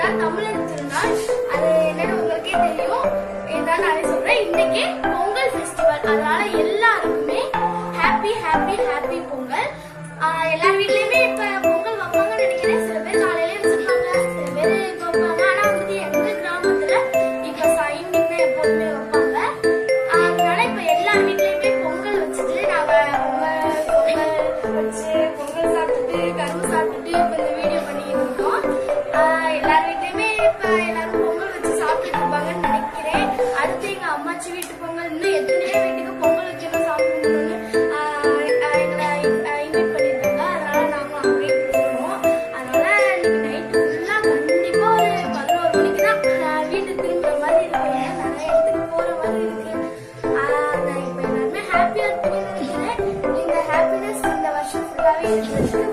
திருநாள் தமிழர் திருநாள். அது என்னன்னு உங்களுக்கே தெரியும். இதான் நான் சொல்றேன். இன்னைக்கு பொங்கல் ஃபெஸ்டிவல். அதனால எல்லாருக்குமே ஹாப்பி ஹாப்பி ஹாப்பி பொங்கல். எல்லார் வீட்லயுமே இப்ப பொங்கல் வைப்பாங்கன்னு நினைக்கிறேன். சில பேர் காலையிலே வச்சிருப்பாங்க, சில பேர் வைப்பாங்க. ஆனா வந்துட்டு எங்க கிராமத்துல இப்ப ஈவினிங் தான் எப்போதுமே வைப்பாங்க. அதனால இப்ப எல்லார் வீட்லயுமே பொங்கல் வச்சுட்டு நாங்க பொங்கல் வச்சு பொங்கல் சாப்பிட்டுட்டு கரும்பு சாப்பிட்டுட்டு இப்ப இந்த வீடியோ பண்ணிக்கிட்டு இருக்கோம். எல்லார் வீட்லயுமே இப்ப எல்லாரும் பொங்கல் வச்சு சாப்பிட்டுட்டு இருப்பாங்கன்னு நினைக்கிறேன். அடுத்து எங்க அம்மாச்சி வீட்டு பொங்கல், இன்னும் எத்தனையோ வீட்டுக்கு பொங்கல் வைக்கணும் சாப்பிடணும்னு இன்வைட் பண்ணிருக்காங்க. அதனால நாங்களும் அங்கேயே போகிறோம். அதனால இன்னைக்கு நைட்டு ஃபுல்லா கண்டிப்பா ஒரு 11 மணிக்கு தான் வீட்டுக்கு திரும்புற மாதிரி இருக்கு. நிறைய இடத்துக்கு போற மாதிரி இருக்கு. நான் இப்ப எல்லாருமே ஹாப்பியா இருக்குன்னு நினைக்கிறேன். இந்த ஹாப்பினஸ் இந்த வருஷம் ஃபுல்லாவே இருக்கிறதுக்கு